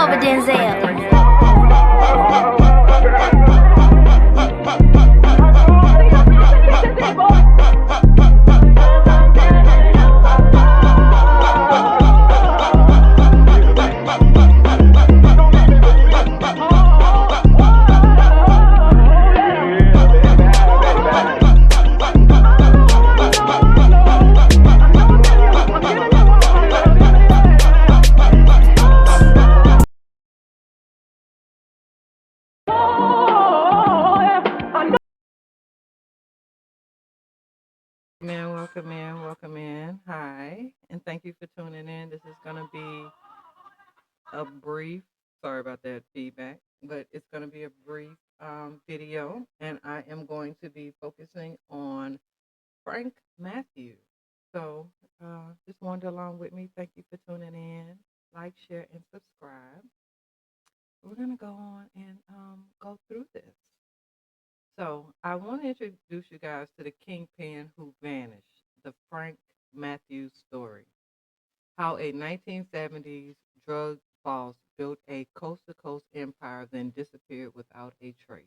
over Denzel. Man, welcome in, welcome in. Hi, and thank you for tuning in. This is going to be a brief, sorry about that feedback, but it's going to be a brief video, and I am going to be focusing on Frank Matthews. So just wander along with me. Thank you for tuning in. Like, share, and subscribe. We're going to go on and go through this. So I want to introduce you guys to the Kingpin who vanished, the Frank Matthews story. How a 1970s drug boss built a coast-to-coast empire, then disappeared without a trace.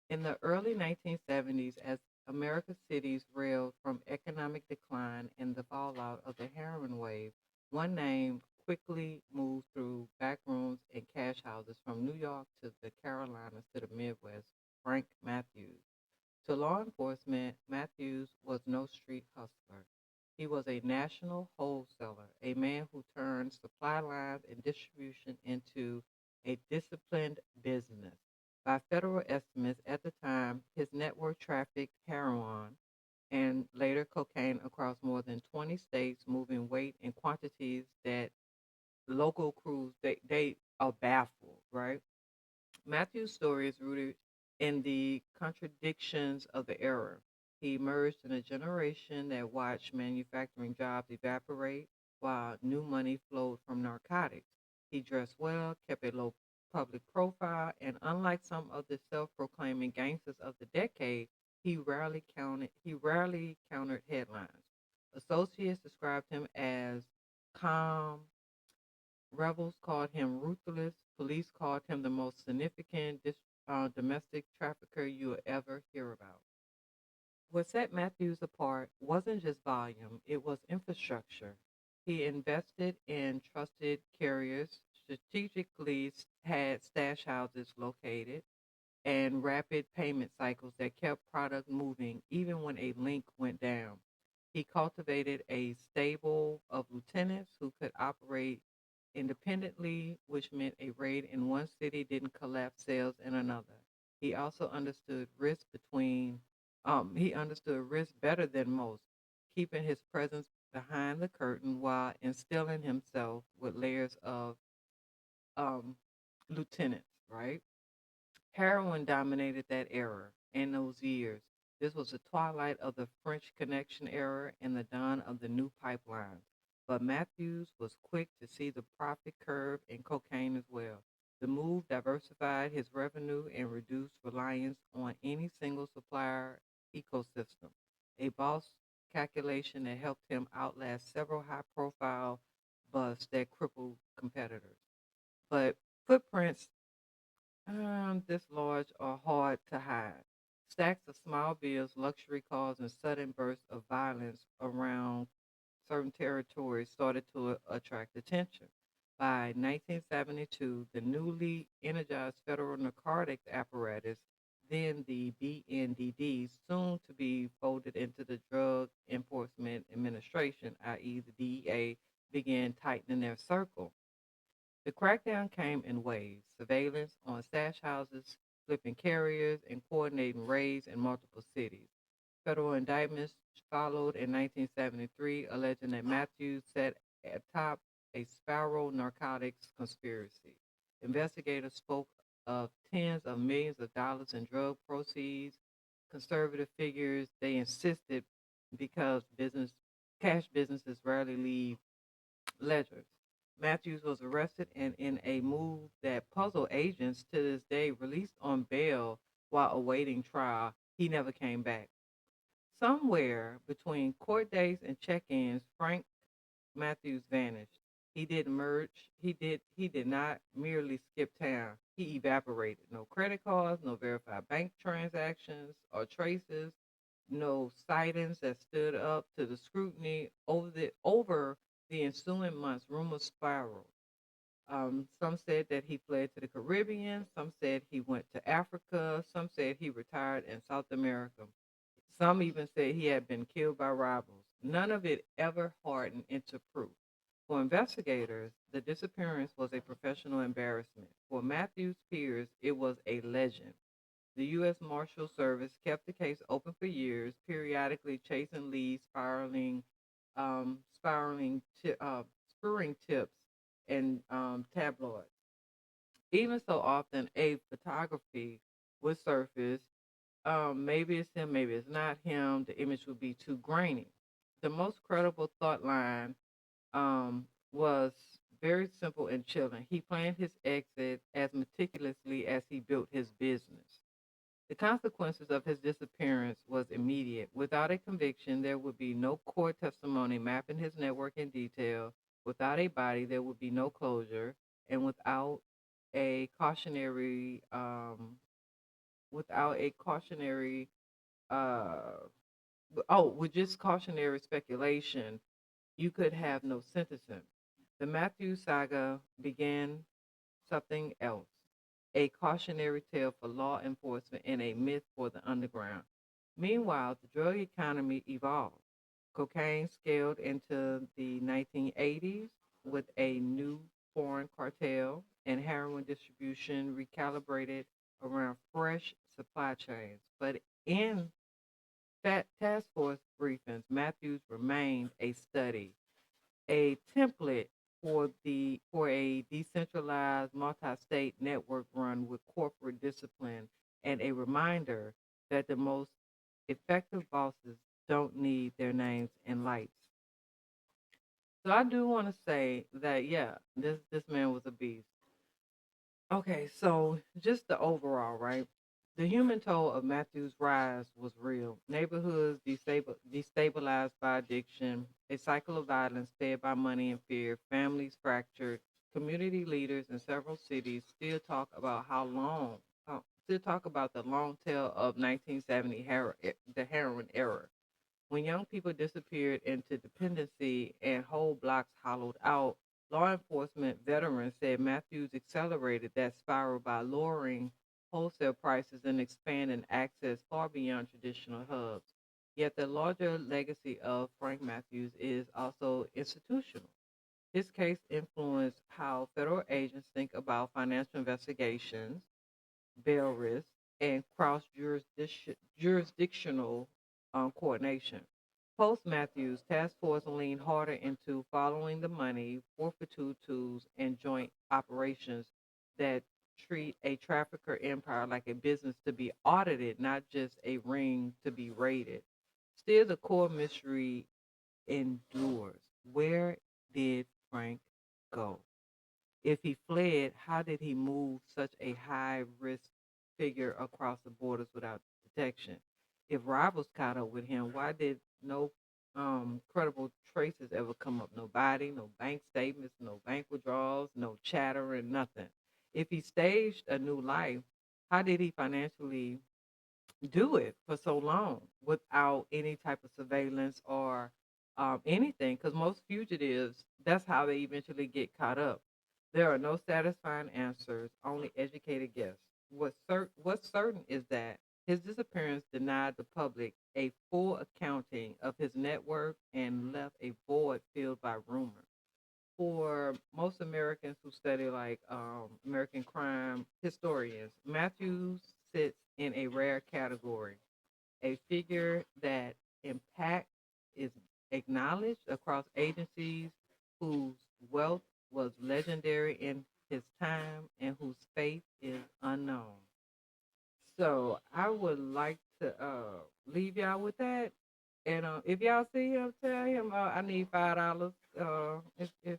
In the early 1970s, as America's cities reeled from economic decline and the fallout of the heroin wave, one name quickly moved through back rooms and cash houses from New York to the Carolinas to the Midwest: Frank Matthews. To law enforcement, Matthews was no street hustler. He was a national wholesaler, a man who turned supply lines and distribution into a disciplined business. By federal estimates at the time, his network trafficked heroin and later cocaine across more than 20 states, moving weight and quantities that local crews they are baffled, right? Matthew's story is rooted in the contradictions of the era. He emerged in a generation that watched manufacturing jobs evaporate while new money flowed from narcotics. He dressed well, kept a low public profile, and unlike some of the self-proclaiming gangsters of the decade, he rarely countered headlines. Associates described him as calm, rebels called him ruthless. Police called him the most significant domestic trafficker you will ever hear about. What set Matthews apart wasn't just volume, it was infrastructure. He invested in trusted carriers, strategically had stash houses located, and rapid payment cycles that kept product moving even when a link went down. He cultivated a stable of lieutenants who could operate independently, which meant a raid in one city didn't collapse sales in another. He also understood risk better than most, keeping his presence behind the curtain while instilling himself with layers of um, lieutenants, right? Heroin dominated that era and those years. This was the twilight of the French Connection era and the dawn of the new pipelines. But Matthews was quick to see the profit curve in cocaine as well. The move diversified his revenue and reduced reliance on any single supplier ecosystem, a boss calculation that helped him outlast several high profile busts that crippled competitors. But footprints this large are hard to hide. Stacks of small bills, luxury cars, and sudden bursts of violence around certain territories started to attract attention. By 1972, the newly energized federal narcotics apparatus, then the BNDD, soon to be folded into the Drug Enforcement Administration, i.e., the DEA, began tightening their circle. The crackdown came in waves: surveillance on stash houses, flipping carriers, and coordinating raids in multiple cities. Federal indictments followed in 1973, alleging that Matthews sat atop a spiral narcotics conspiracy. Investigators spoke of tens of millions of dollars in drug proceeds. Conservative figures, they insisted, because cash businesses rarely leave ledgers. Matthews was arrested and, in a move that puzzled agents to this day, released on bail while awaiting trial. He never came back. Somewhere between court dates and check ins, Frank Matthews vanished. He didn't merge. He did not merely skip town. He evaporated. No credit cards, no verified bank transactions or traces, no sightings that stood up to the scrutiny over the ensuing months. Rumors spiraled. Some said that he fled to the Caribbean. Some said he went to Africa. Some said he retired in South America. Some even said he had been killed by rivals. None of it ever hardened into proof. For investigators, the disappearance was a professional embarrassment. For Matthew's peers, it was a legend. The U.S. Marshal Service kept the case open for years, periodically chasing leads, spurring tips, and tabloids. Even so often, a photography would surface. Maybe it's him, maybe it's not him. The image would be too grainy. The most credible thought line was very simple and chilling. He planned his exit as meticulously as he built his business. The consequences of his disappearance was immediate. Without a conviction, there would be no court testimony mapping his network in detail. Without a body, there would be no closure, and a cautionary, um, without a cautionary, uh, with just cautionary speculation, you could have no sentencing. The Matthew saga began something else, a cautionary tale for law enforcement and a myth for the underground. Meanwhile, the drug economy evolved. Cocaine scaled into the 1980s with a new foreign cartel, and heroin distribution recalibrated around fresh supply chains. But in task force briefings, Matthews remained a study, a template for a decentralized multi-state network run with corporate discipline, and a reminder that the most effective bosses don't need their names in lights. So I do want to say that yeah, this man was a beast. Okay, so just the overall, right? The human toll of Matthew's rise was real. Neighborhoods destabilized by addiction, a cycle of violence fed by money and fear, families fractured. Community leaders in several cities still talk about the long tail of 1970 the heroin era, when young people disappeared into dependency and whole blocks hollowed out. Law enforcement veterans said Matthews accelerated that spiral by lowering wholesale prices and expanding access far beyond traditional hubs. Yet the larger legacy of Frank Matthews is also institutional. His case influenced how federal agents think about financial investigations, bail risk, and cross jurisdictional coordination. Post Matthews, task force leaned harder into following the money, forfeiture tools, and joint operations that treat a trafficker empire like a business to be audited, not just a ring to be raided. Still, the core mystery endures. Where did Frank go? If he fled, how did he move such a high risk figure across the borders without detection? If rivals caught up with him, why did no credible traces ever come up? Nobody, no bank statements, no bank withdrawals, no chatter, and nothing. If he staged a new life, how did he financially do it for so long without any type of surveillance or anything? Because most fugitives, that's how they eventually get caught up. There are no satisfying answers, only educated guess. What's certain is that his disappearance denied the public a full accounting of his network and left a void filled by rumor. For most Americans who study like American crime historians, Matthews sits in a rare category, a figure that impact is acknowledged across agencies, whose wealth was legendary in his time and whose fate is unknown. So I would like to leave y'all with that. And if y'all see him, tell him I need $5. If if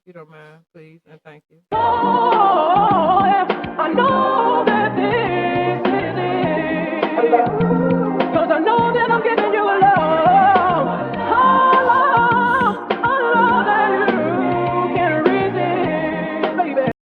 you don't mind, please and thank you. Oh, I know that this is it.